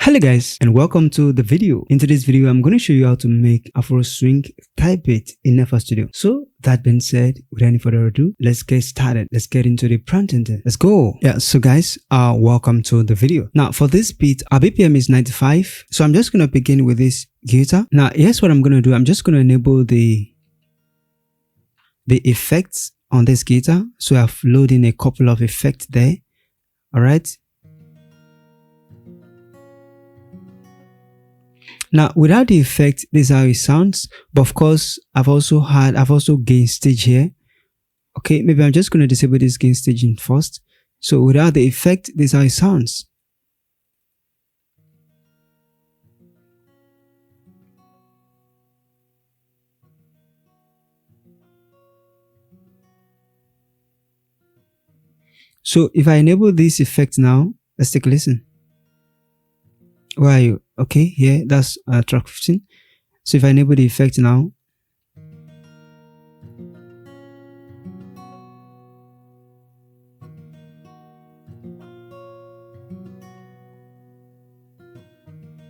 Hello guys and welcome to the video. In today's video, I'm going to show you how to make Afro swing type beat in FL Studio. So that being said, without any further ado, let's get started. Let's get into the prompt and let's go. Yeah, so guys, welcome to the video. Now for this beat, our BPM is 95. So I'm just going to begin with this guitar. Now here's what I'm going to do. I'm just going to enable the effects on this guitar. So I've loaded in a couple of effects there. All right. Now, without the effect, this is how it sounds. But of course, I've also gain stage here. Okay, maybe I'm just going to disable this gain staging first. So without the effect, this is how it sounds. So if I enable this effect now, let's take a listen. Where are you? Okay, here, that's track 15. So if I enable the effect now,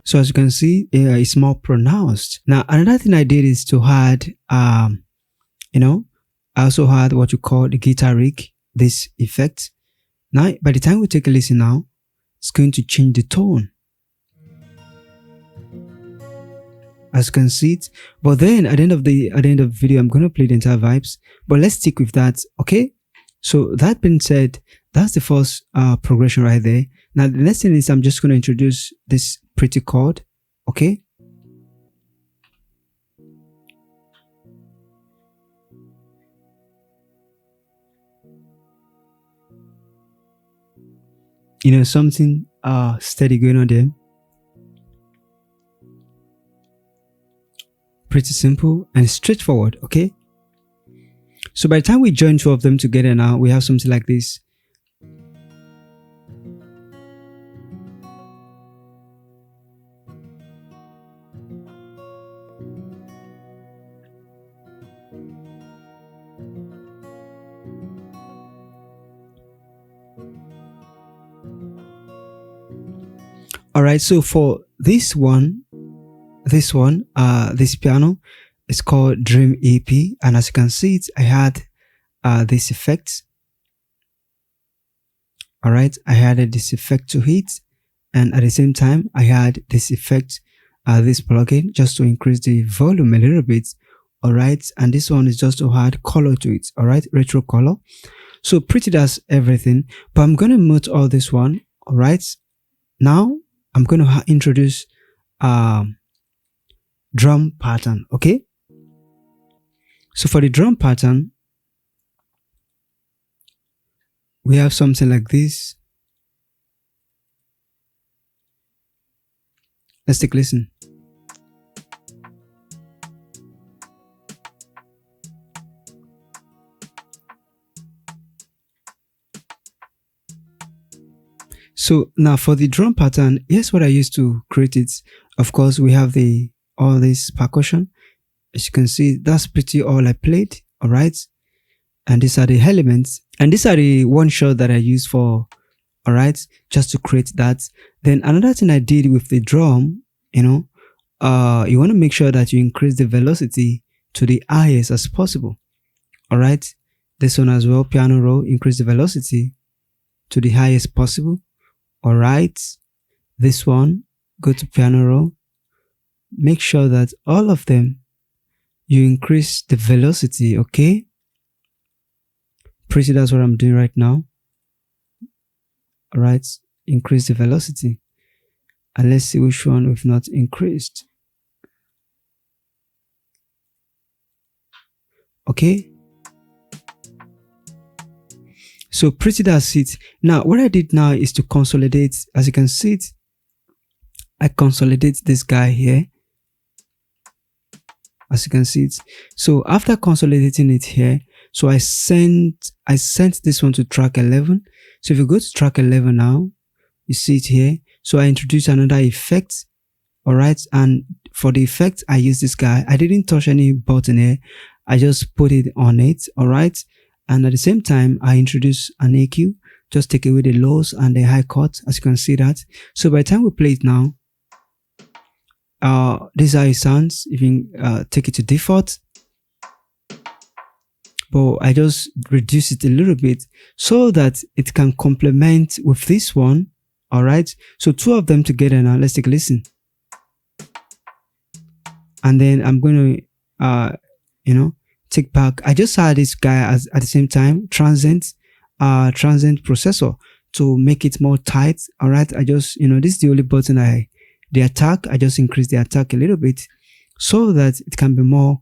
so as you can see, it's more pronounced. Now another thing I did is to add I also had what you call the guitar rig, this effect. Now by the time we take a listen now, it's going to change the tone, as you can see it. But then at the end of the video, I'm going to play the entire vibes, but let's stick with that. Okay, so that being said, that's the first progression right there. Now the next thing is I'm just going to introduce this pretty chord. Okay, something steady going on there. Pretty simple and straightforward. Okay, so by the time we join two of them together, now we have something like this. All right, so for this piano is called Dream EP, and as you can see it, I had this effect. All right, I added this effect to it, and at the same time I had this effect, this plugin, just to increase the volume a little bit. All right, and this one is just to add color to it. All right, retro color. So pretty does everything, but I'm going to mute all this one. All right, now I'm going to introduce drum pattern. Okay, so for the drum pattern, we have something like this. Let's take a listen. So now for the drum pattern, here's what I used to create it. Of course, we have all this percussion. As you can see, that's pretty all I played. All right, and these are the elements, and these are the one shot that I use for, all right, just to create that. Then another thing I did with the drum, you want to make sure that you increase the velocity to the highest as possible. All right, this one as well, piano roll, increase the velocity to the highest possible. All right, this one, go to piano roll, make sure that all of them you increase the velocity. Okay, pretty, that's what I'm doing right now. All right, increase the velocity, and let's see which one we've not increased. Okay, so pretty, that's it. Now what I did now is to consolidate. As you can see it, I consolidate this guy here, as you can see it. So after consolidating it here, so I sent this one to track 11. So if you go to track 11 now, you see it here. So I introduce another effect. All right, and for the effect I use this guy. I didn't touch any button here, I just put it on it. All right, and at the same time I introduce an EQ, just take away the lows and the high cut, as you can see that. So by the time we play it now, This is how it sounds. You can take it to default, but I just reduce it a little bit so that it can complement with this one. All right, so two of them together now. Let's take a listen, and then I'm going to take back. I just had this guy as at the same time transient processor to make it more tight. All right, I just this is the only button the attack. I just increase the attack a little bit so that it can be more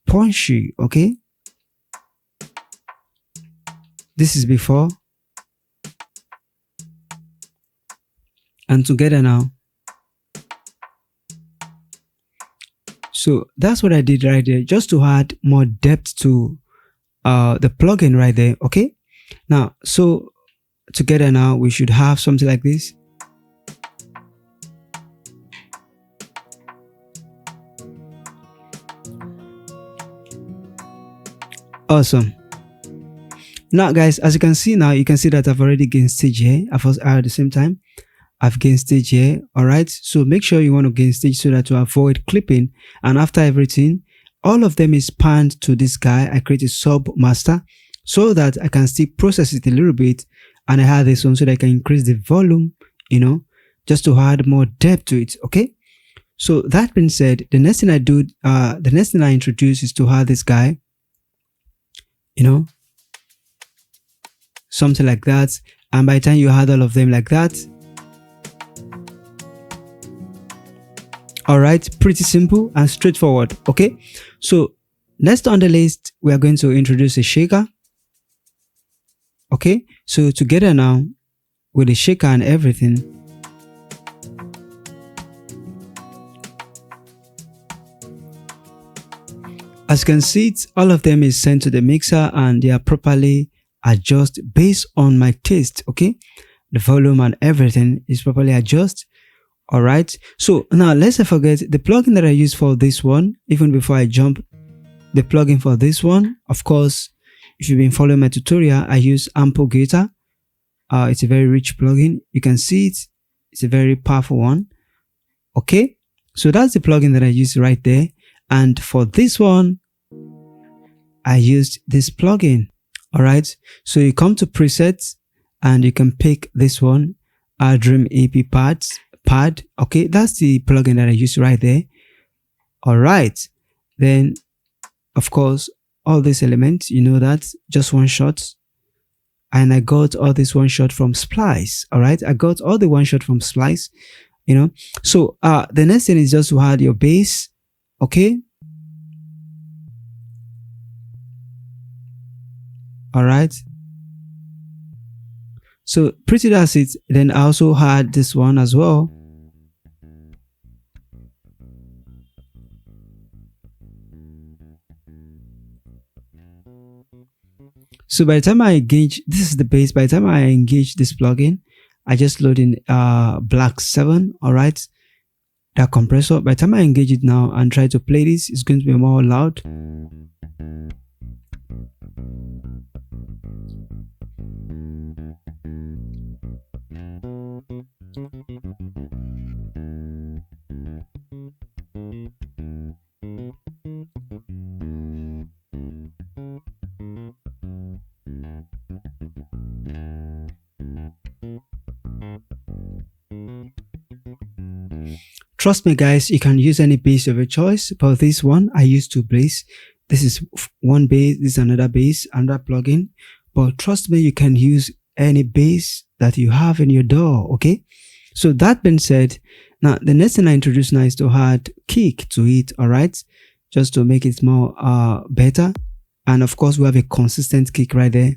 punchy. Okay, this is before and together now. So that's what I did right there, just to add more depth to the plugin right there. Okay, now so together now we should have something like this. Awesome. Now guys, as you can see now, you can see that I've already gained stage here. At the same time I've gained stage here. All right, so make sure you want to gain stage so that to avoid clipping. And after everything, all of them is panned to this guy. I create a sub master so that I can still process it a little bit, and I have this one so that I can increase the volume, just to add more depth to it. Okay, so that being said, the next thing I do, the next thing I introduce is to have this guy, something like that. And by the time you had all of them like that, all right, pretty simple and straightforward. Okay, so next on the list, we are going to introduce a shaker. Okay, so together now with the shaker and everything, as you can see it, all of them is sent to the mixer and they are properly adjusted based on my taste. Okay, the volume and everything is properly adjusted. All right, so now let's not forget the plugin that I use for this one. Even before I jump, the plugin for this one, of course, if you've been following my tutorial, I use Ampligator. It's a very rich plugin. You can see it. It's a very powerful one. Okay, so that's the plugin that I use right there. And for this one, I used this plugin. All right, so you come to presets and you can pick this one, Dream EP pad. Okay, that's the plugin that I use right there. All right, then of course all these elements, that just one shot, and I got all this one shot from Splice. All right, I got all the one shot from Splice. So the next thing is just to add your bass. Okay, all right, so pretty that's it. Then I also had this one as well. So by the time I engage, this is the bass. By the time I engage this plugin, I just load in Black 7. All right, that compressor. By the time I engage it now and try to play this, it's going to be more loud. Trust me guys, you can use any bass of your choice, but this one I use two bass. This is one bass, this is another bass, another plugin. But trust me, you can use any bass that you have in your DAW. Okay, so that being said, now the next thing I introduce now is to add kick to it. All right, just to make it more better. And of course we have a consistent kick right there.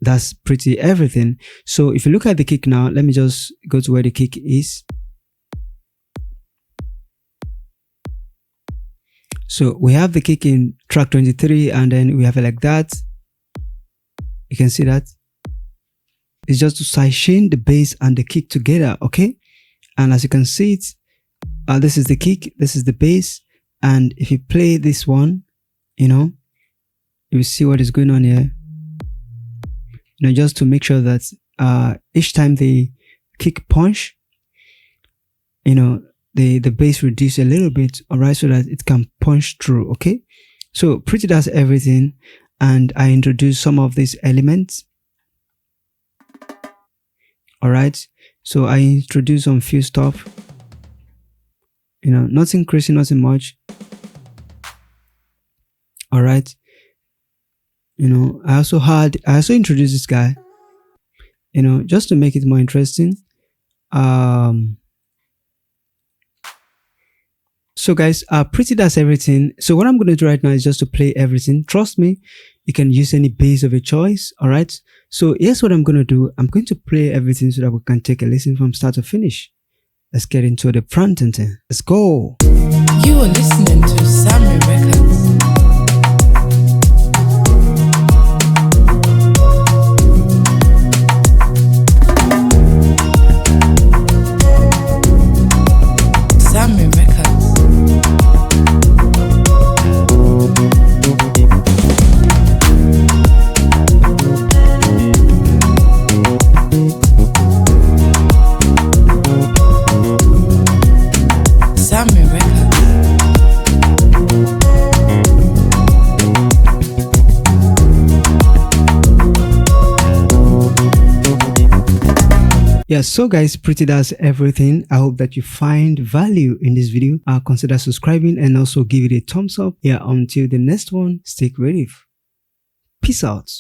That's pretty everything. So if you look at the kick now, let me just go to where the kick is. So we have the kick in track 23 and then we have it like that. You can see that. It's just to sidechain the bass and the kick together. Okay, and as you can see it, this is the kick, this is the bass, and if you play this one, you will see what is going on here. Just to make sure that each time the kick punch, the bass reduce a little bit, all right, so that it can punch through. Okay, so pretty does everything, and I introduce some of these elements. All right, so I introduce some few stuff, nothing crazy, nothing much. All right, I also introduced this guy, just to make it more interesting. So guys, pretty that's everything. So what I'm going to do right now is just to play everything. Trust me, you can use any bass of your choice. All right, so here's what I'm going to do. I'm going to play everything so that we can take a listen from start to finish. Let's get into the front end. Let's go. You are listening to Sammy Records. Yeah, so guys, pretty that's everything. I hope that you find value in this video. Consider subscribing and also give it a thumbs up. Yeah, until the next one, stay creative. Peace out.